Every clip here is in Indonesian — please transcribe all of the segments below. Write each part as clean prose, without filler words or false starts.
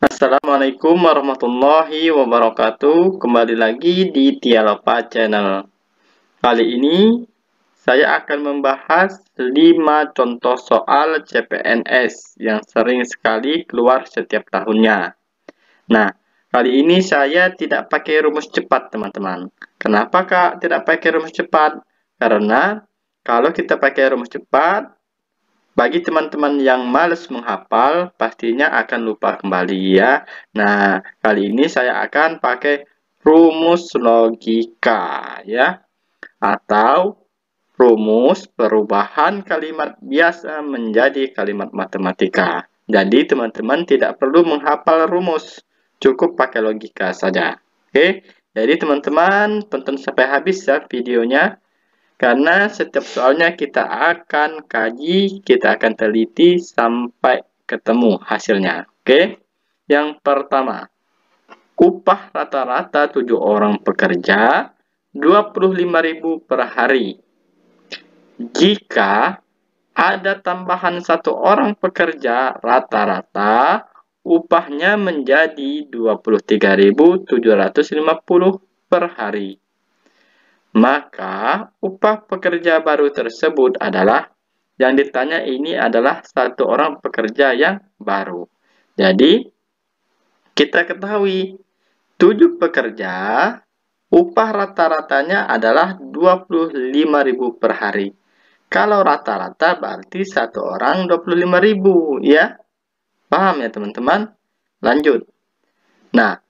Assalamualaikum warahmatullahi wabarakatuh. Kembali lagi di Tialopa Channel. Kali ini saya akan membahas 5 contoh soal CPNS yang sering sekali keluar setiap tahunnya. Nah, kali ini saya tidak pakai rumus cepat, teman-teman. Kenapa, Kak, tidak pakai rumus cepat? Karena kalau kita pakai rumus cepat, bagi teman-teman yang males menghafal, pastinya akan lupa kembali ya. Nah, kali ini saya akan pakai rumus logika ya, atau rumus perubahan kalimat biasa menjadi kalimat matematika. Jadi teman-teman tidak perlu menghafal rumus, cukup pakai logika saja. Oke, jadi teman-teman tonton sampai habis ya videonya. Karena setiap soalnya kita akan kaji, kita akan teliti sampai ketemu hasilnya. Oke. Yang pertama, upah rata-rata 7 orang pekerja 25.000 per hari. Jika ada tambahan 1 orang pekerja, rata-rata upahnya menjadi 23.750 per hari. Maka upah pekerja baru tersebut adalah, yang ditanya ini adalah 1 orang pekerja yang baru. Jadi kita ketahui 7 pekerja, upah rata-ratanya adalah 25.000 per hari. Kalau rata-rata berarti 1 orang 25.000 ya. Paham ya teman-teman? Lanjut. Nah,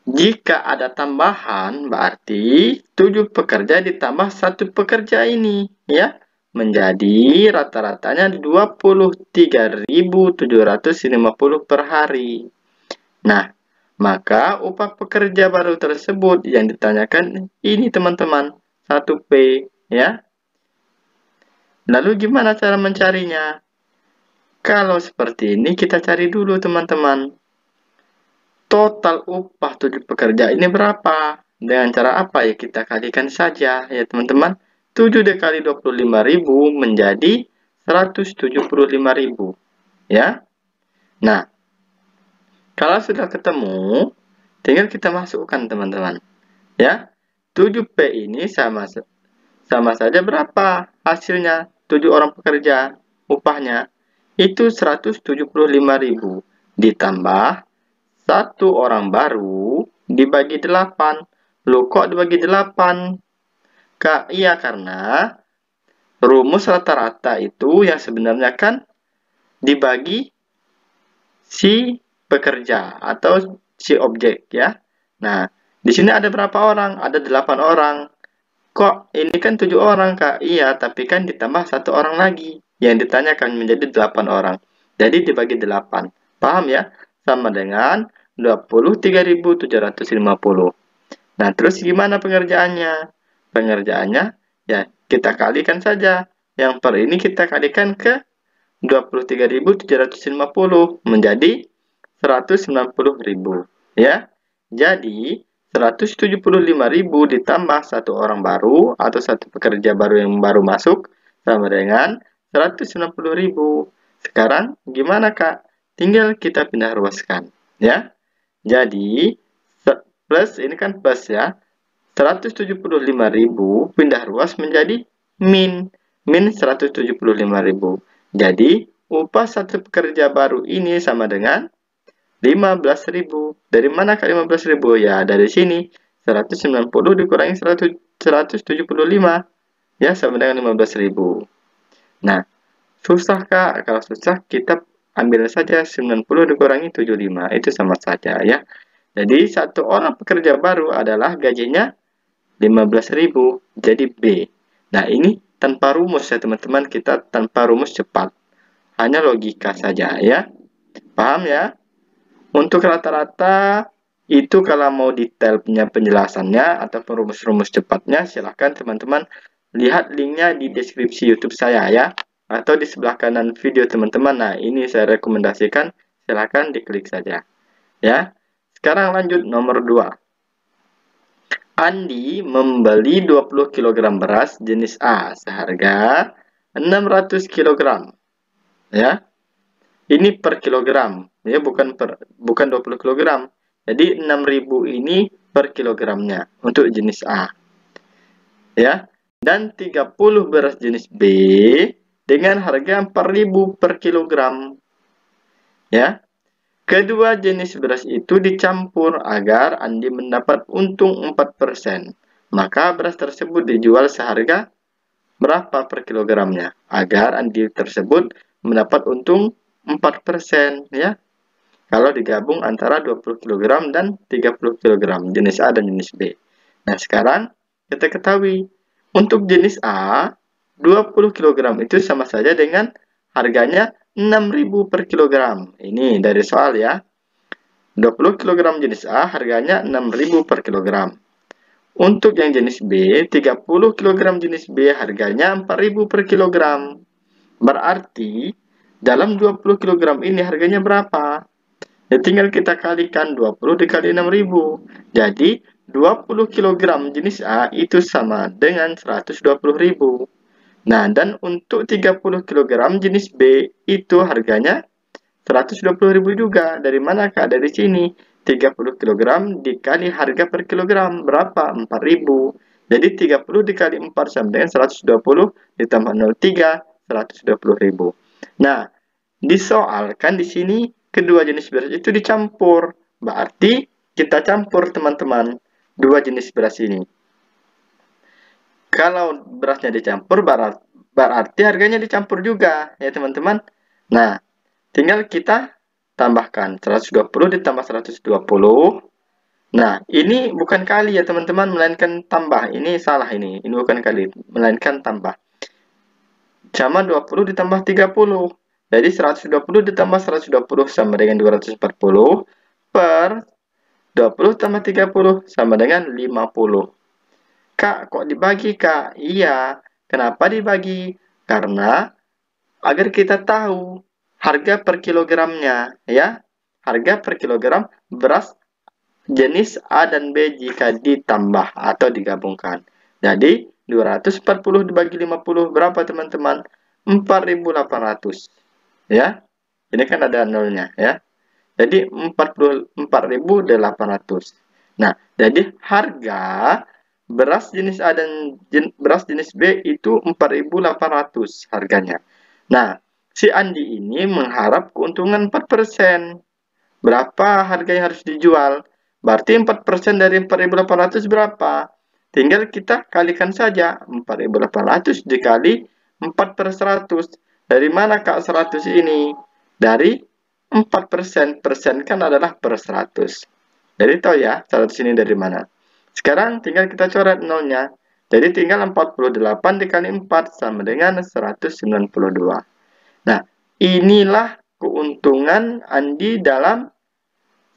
jika ada tambahan, berarti 7 pekerja ditambah 1 pekerja ini, ya. Menjadi rata-ratanya 23.750 per hari. Nah, maka upah pekerja baru tersebut yang ditanyakan ini teman-teman, 1P, ya. Lalu gimana cara mencarinya? Kalau seperti ini kita cari dulu teman-teman. Total upah 7 pekerja ini berapa? Dengan cara apa ya? Kita kalikan saja ya teman-teman. 7 dikali 25.000 menjadi 175.000 ya. Nah, kalau sudah ketemu, tinggal kita masukkan teman-teman. Ya. 7P ini sama saja berapa hasilnya? 7 orang pekerja upahnya itu 175.000 ditambah 1 orang baru dibagi 8. Loh, kok dibagi 8? Kak, iya karena rumus rata-rata itu yang sebenarnya kan dibagi si pekerja atau si objek ya. Nah, di sini ada berapa orang? Ada 8 orang. Kok ini kan 7 orang, Kak? Iya, tapi kan ditambah 1 orang lagi. Yang ditanyakan menjadi 8 orang. Jadi dibagi 8. Paham ya? Sama dengan 23.750. Nah, terus gimana pengerjaannya? Pengerjaannya, ya kita kalikan saja. Yang per ini kita kalikan ke 23.750 menjadi 190.000. Ya, jadi 175.000 ditambah 1 orang baru atau 1 pekerja baru yang baru masuk sama dengan 190.000. Sekarang gimana, Kak? Tinggal kita pindah ruaskan, ya. Jadi plus ini kan plus ya. 175.000 pindah ruas menjadi min 175.000. Jadi upah 1 pekerja baru ini sama dengan 15.000. Dari mana ke 15.000? Ya, dari sini 190 dikurangi 175 ya sama dengan 15.000. Nah, susah, Kak? Kalau susah kita ambil saja 90 dikurangi 75, itu sama saja ya. Jadi 1 orang pekerja baru adalah gajinya 15.000, jadi B. Nah, ini tanpa rumus ya teman-teman, kita tanpa rumus cepat. Hanya logika saja ya. Paham ya? Untuk rata-rata itu kalau mau detail punya penjelasannya atau rumus-rumus cepatnya, silahkan teman-teman lihat linknya di deskripsi YouTube saya ya. Atau di sebelah kanan video teman-teman. Nah, ini saya rekomendasikan, silahkan diklik saja. Ya. Sekarang lanjut nomor 2. Andi membeli 20 kg beras jenis A seharga 600 kg. Ya. Ini per kilogram. ya, bukan 20 kg. Jadi 6.000 ini per kilogramnya untuk jenis A. Ya. Dan 30 beras jenis B dengan harga 4.000 per kilogram. Ya. Kedua jenis beras itu dicampur agar Andi mendapat untung 4%. Maka beras tersebut dijual seharga berapa per kilogramnya? Agar Andi tersebut mendapat untung 4%, ya. Kalau digabung antara 20 kg dan 30 kg, jenis A dan jenis B. Nah, sekarang kita ketahui, untuk jenis A, 20 kg itu sama saja dengan harganya 6.000 per kilogram. Ini dari soal ya. 20 kg jenis A harganya 6.000 per kilogram. Untuk yang jenis B, 30 kg jenis B harganya 4.000 per kilogram. Berarti dalam 20 kg ini harganya berapa? Ya tinggal kita kalikan 20 dikali 6.000. Jadi 20 kg jenis A itu sama dengan 120.000. Nah, dan untuk 30 kg jenis B itu harganya 120.000 juga. Dari mana Kak? Dari sini. 30 kg dikali harga per kilogram berapa? 4.000. Jadi 30 dikali 4 sama dengan 120 ditambah 0,3, 120.000. Nah, disoalkan di sini kedua jenis beras itu dicampur. Berarti kita campur teman-teman dua jenis beras ini. Kalau berasnya dicampur berarti harganya dicampur juga ya teman-teman. Nah, tinggal kita tambahkan 120 ditambah 120. Nah, ini bukan kali ya teman-teman, melainkan tambah. Ini salah ini. Ini bukan kali, melainkan tambah. Sama 20 ditambah 30. Jadi 120 ditambah 120 sama dengan 240 per 20 tambah 30 sama dengan 50. Kak, kok dibagi, Kak? Iya. Kenapa dibagi? Karena agar kita tahu harga per kilogramnya, ya. Harga per kilogram beras jenis A dan B jika ditambah atau digabungkan. Jadi 240 dibagi 50 berapa teman-teman? 4.800. Ya. Ini kan ada nolnya ya. Jadi 44.800. Nah, jadi harga beras jenis A dan beras jenis B itu 4.800 harganya. Nah, si Andi ini mengharap keuntungan 4%. Berapa harganya harus dijual? Berarti 4% dari 4.800 berapa? Tinggal kita kalikan saja. 4.800 dikali 4 per 100. Dari mana Kak 100 ini? Dari 4%. Persen kan adalah per 100. Jadi tahu ya 100 ini dari mana. Sekarang tinggal kita coret nolnya. Jadi tinggal 48 dikali 4 sama dengan 192. Nah, inilah keuntungan Andi dalam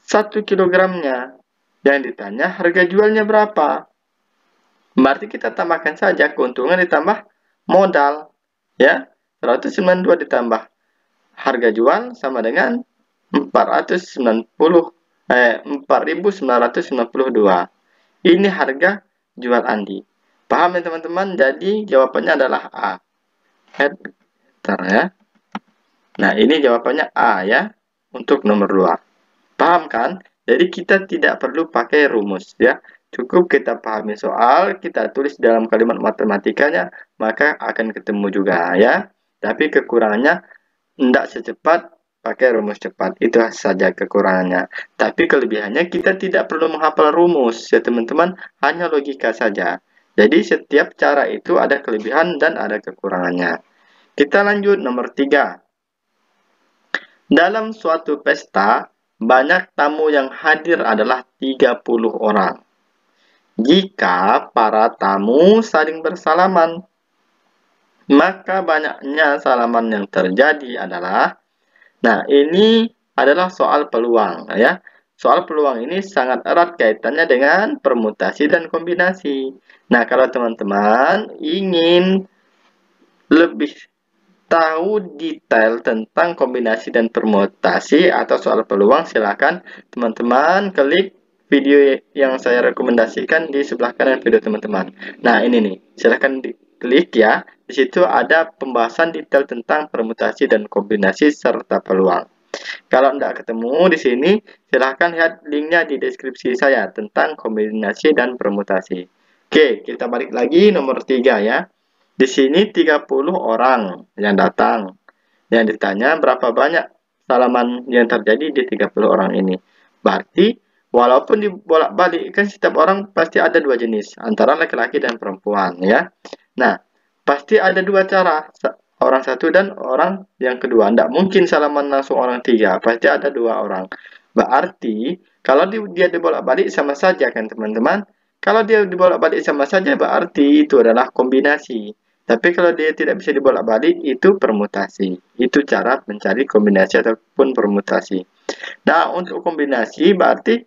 1 kilogramnya. Yang ditanya harga jualnya berapa? Berarti kita tambahkan saja keuntungan ditambah modal. Ya, 192 ditambah harga jual sama dengan 4.992. Ini harga jual Andi. Paham ya teman-teman? Jadi jawabannya adalah A. Bentar ya. Nah, ini jawabannya A ya. Untuk nomor 2. Paham kan? Jadi kita tidak perlu pakai rumus ya. Cukup kita pahami soal, kita tulis dalam kalimat matematikanya, maka akan ketemu juga ya. Tapi kekurangannya tidak secepat pakai rumus cepat. Itu saja kekurangannya. Tapi kelebihannya kita tidak perlu menghafal rumus ya teman-teman, hanya logika saja. Jadi setiap cara itu ada kelebihan dan ada kekurangannya. Kita lanjut nomor 3. Dalam suatu pesta, banyak tamu yang hadir adalah 30 orang. Jika para tamu saling bersalaman, maka banyaknya salaman yang terjadi adalah, nah ini adalah soal peluang ya. Soal peluang ini sangat erat kaitannya dengan permutasi dan kombinasi. Nah, kalau teman-teman ingin lebih tahu detail tentang kombinasi dan permutasi atau soal peluang, silakan teman-teman klik video yang saya rekomendasikan di sebelah kanan video teman-teman. Nah, ini nih, silakan diklik ya. Di situ ada pembahasan detail tentang permutasi dan kombinasi serta peluang. Kalau tidak ketemu di sini, silahkan lihat linknya di deskripsi saya tentang kombinasi dan permutasi. Oke, kita balik lagi nomor 3 ya. Di sini 30 orang yang datang. Yang ditanya berapa banyak salaman yang terjadi di 30 orang ini. Berarti walaupun dibolak-balik kan setiap orang pasti ada dua jenis antara laki-laki dan perempuan ya. Nah, pasti ada dua cara, orang satu dan orang yang kedua. Tidak mungkin salaman langsung orang tiga, pasti ada dua orang. Berarti kalau dia dibolak-balik sama saja kan teman-teman. Kalau dia dibolak-balik sama saja berarti itu adalah kombinasi. Tapi kalau dia tidak bisa dibolak-balik itu permutasi. Itu cara mencari kombinasi ataupun permutasi. Nah, untuk kombinasi berarti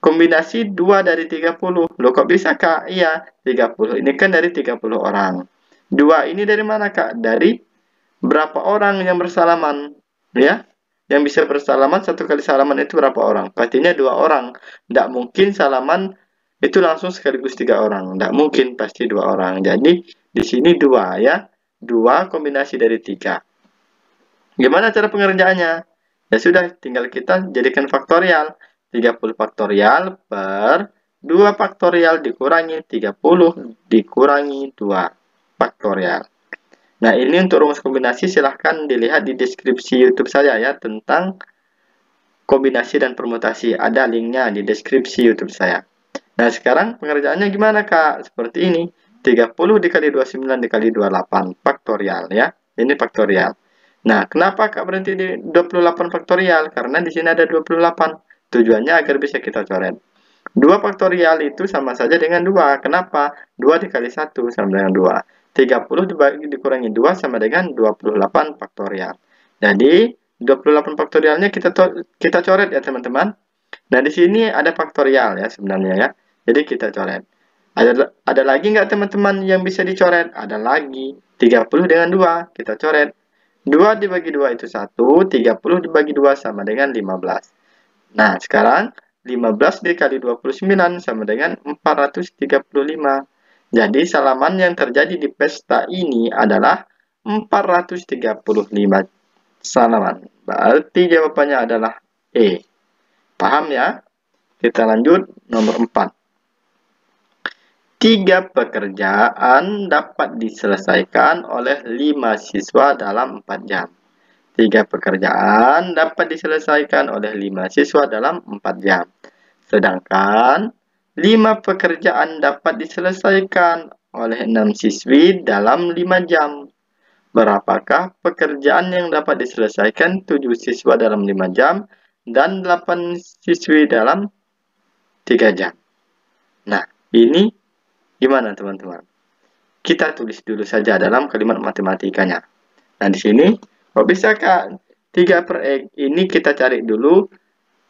kombinasi 2 dari 30. Loh kok bisa Kak? Iya, 30. Ini kan dari 30 orang. 2 ini dari mana Kak? Dari berapa orang yang bersalaman. Ya, yang bisa bersalaman satu kali salaman itu berapa orang? Pastinya 2 orang. Tidak mungkin salaman itu langsung sekaligus 3 orang. Tidak mungkin, pasti 2 orang. Jadi, di sini 2 ya. 2 kombinasi dari 3. Gimana cara pengerjaannya? Ya sudah, tinggal kita jadikan faktorial. 30 faktorial per 2 faktorial dikurangi 30 dikurangi 2 faktorial. Nah, ini untuk rumus kombinasi silahkan dilihat di deskripsi YouTube saya ya tentang kombinasi dan permutasi. Ada linknya di deskripsi YouTube saya. Nah, sekarang pengerjaannya gimana Kak? Seperti ini. 30 dikali 29 dikali 28 faktorial ya. Ini faktorial. Nah, kenapa Kak berhenti di 28 faktorial? Karena di sini ada 28. Tujuannya agar bisa kita coret. 2 faktorial itu sama saja dengan 2. Kenapa? 2 dikali 1 sama dengan 2. 30 dikurangi 2 sama dengan 28 faktorial. Jadi, 28 faktorialnya kita coret ya teman-teman. Nah, di sini ada faktorial ya sebenarnya ya. Jadi kita coret. Ada lagi nggak teman-teman yang bisa dicoret? Ada lagi. 30 dengan 2 kita coret. 2 dibagi 2 itu 1, 30 dibagi 2 sama dengan 15. Nah, sekarang 15 dikali 29 sama dengan 435. Jadi, salaman yang terjadi di pesta ini adalah 435 salaman. Berarti jawabannya adalah E. Paham ya? Kita lanjut nomor 4. 3 pekerjaan dapat diselesaikan oleh 5 siswa dalam 4 jam. 3 pekerjaan dapat diselesaikan oleh 5 siswa dalam 4 jam. Sedangkan 5 pekerjaan dapat diselesaikan oleh 6 siswi dalam 5 jam. Berapakah pekerjaan yang dapat diselesaikan 7 siswa dalam 5 jam dan 8 siswi dalam 3 jam? Nah, ini gimana teman-teman? Kita tulis dulu saja dalam kalimat matematikanya. Nah, di sini, kok bisa Kak? 3 per X ini kita cari dulu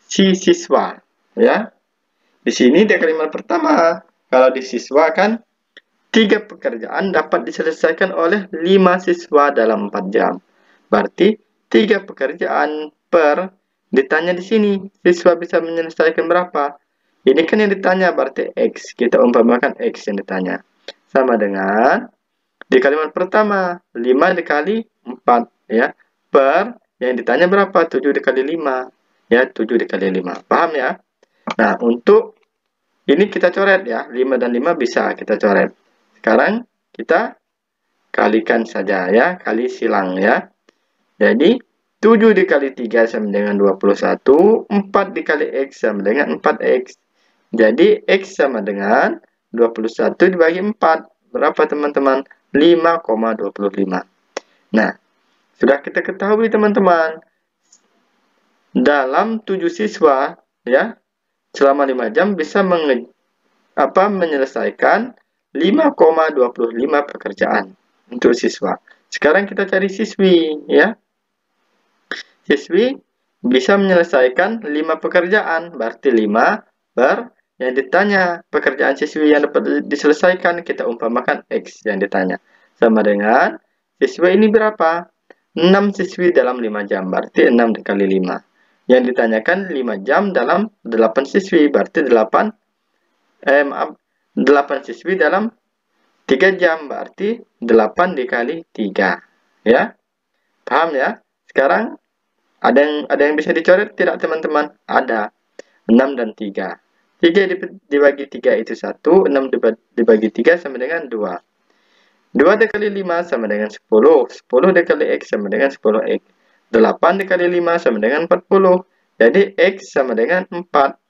si siswa. Ya. Di sini di kalimat pertama, kalau di siswa kan 3 pekerjaan dapat diselesaikan oleh 5 siswa dalam 4 jam. Berarti 3 pekerjaan per ditanya di sini, siswa bisa menyelesaikan berapa? Ini kan yang ditanya berarti X. Kita umpamakan X yang ditanya. Sama dengan di kalimat pertama 5 dikali 4 ya. Per yang ditanya berapa? 7 dikali 5. Ya, 7 dikali 5. Paham ya? Nah, untuk ini kita coret ya. 5 dan 5 bisa kita coret. Sekarang kita kalikan saja ya. Kali silang ya. Jadi 7 dikali 3 sama dengan 21. 4 dikali X sama dengan 4X. Jadi, X sama dengan 21 dibagi 4. Berapa teman-teman? 5,25. Nah, sudah kita ketahui teman-teman. Dalam 7 siswa, ya, selama 5 jam bisa menyelesaikan 5,25 pekerjaan untuk siswa. Sekarang kita cari siswi, ya. Siswi bisa menyelesaikan 5 pekerjaan, berarti 5 per yang ditanya pekerjaan siswi yang dapat diselesaikan, kita umpamakan X yang ditanya. Sama dengan siswi ini berapa? 6 siswi dalam 5 jam, berarti 6 dikali 5. Yang ditanyakan 5 jam dalam 8 siswi, berarti 8 siswi dalam 3 jam, berarti 8 dikali 3. Ya, paham ya? Sekarang Ada yang bisa dicoret tidak teman-teman? Ada. 6 dan 3. 3 dibagi 3 itu 1, 6 dibagi 3 sama dengan 2. 2 dikali 5 sama dengan 10. 10 dikali X sama dengan 10X. 8 dikali 5 sama dengan 40. Jadi X sama dengan 4.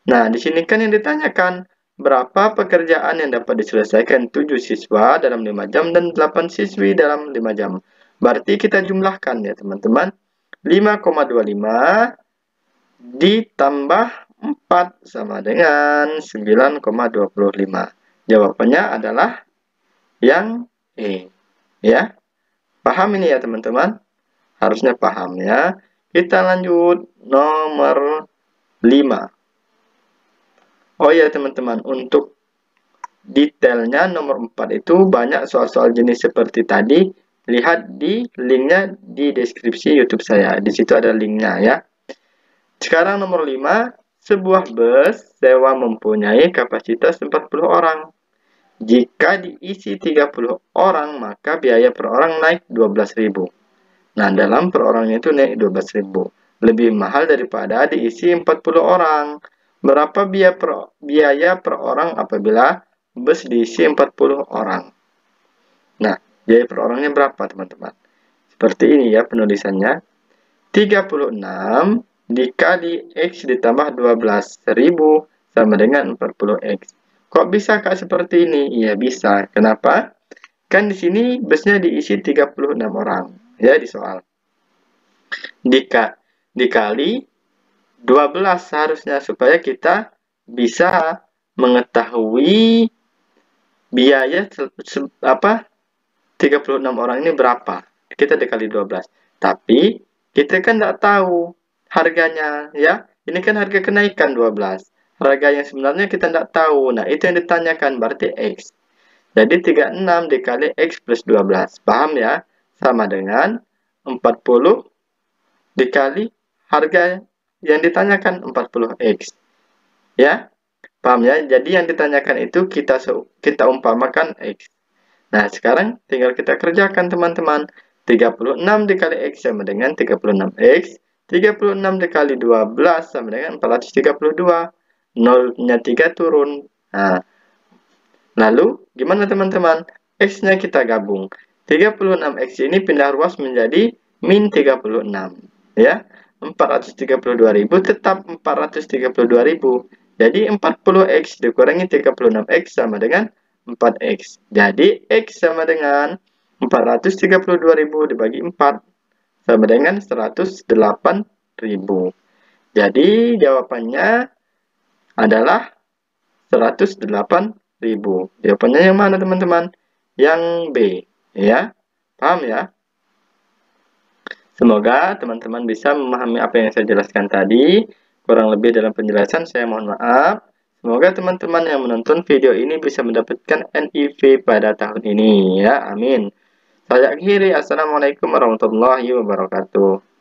Nah, di sini kan yang ditanyakan, berapa pekerjaan yang dapat diselesaikan 7 siswa dalam 5 jam dan 8 siswi dalam 5 jam. Berarti kita jumlahkan ya teman-teman. 5,25 ditambah 4 sama dengan 9,25. Jawabannya adalah yang E. Ya, paham ini ya teman-teman? Harusnya paham ya. Kita lanjut nomor 5. Oh ya teman-teman, untuk detailnya nomor 4 itu banyak soal-soal jenis seperti tadi. Lihat di linknya di deskripsi YouTube saya. Di situ ada linknya ya. Sekarang nomor 5, sebuah bus sewa mempunyai kapasitas 40 orang. Jika diisi 30 orang, maka biaya per orang naik 12.000. Nah, dalam per orangnya itu naik 12.000. Lebih mahal daripada diisi 40 orang. Berapa biaya per orang apabila bus diisi 40 orang? Nah, biaya per orangnya berapa, teman-teman? Seperti ini ya penulisannya. 36 dikali X ditambah 12.000 sama dengan 40X. Kok bisa, Kak, seperti ini? Iya, bisa. Kenapa? Kan di sini busnya diisi 36 orang. Ya, di soal. Dikali 12 seharusnya supaya kita bisa mengetahui biaya 36 orang ini berapa. Kita dikali 12. Tapi kita kan tidak tahu harganya ya. Ini kan harga kenaikan 12. Harga yang sebenarnya kita tidak tahu. Nah, itu yang ditanyakan berarti X. Jadi 36 dikali X plus 12. Paham ya? Sama dengan 40 dikali harga yang ditanyakan 40X. Ya, paham ya? Jadi yang ditanyakan itu kita umpamakan X. Nah, sekarang tinggal kita kerjakan teman-teman. 36 dikali X sama dengan 36X. 36 dikali 12 sama dengan 432. Nolnya 3 turun. Nah, lalu gimana teman-teman? X-nya kita gabung. 36X ini pindah ruas menjadi min 36. Ya, 432.000 tetap 432.000. Jadi 40X dikurangi 36X sama dengan 4X. Jadi X sama dengan 432.000 dibagi 4 sama dengan 108.000. Jadi jawabannya adalah 108.000. Jawabannya yang mana teman-teman? Yang B. Ya, paham ya? Semoga teman-teman bisa memahami apa yang saya jelaskan tadi. Kurang lebih dalam penjelasan saya mohon maaf. Semoga teman-teman yang menonton video ini bisa mendapatkan NIV pada tahun ini ya. Amin. Saya akhiri. Assalamualaikum warahmatullahi wabarakatuh.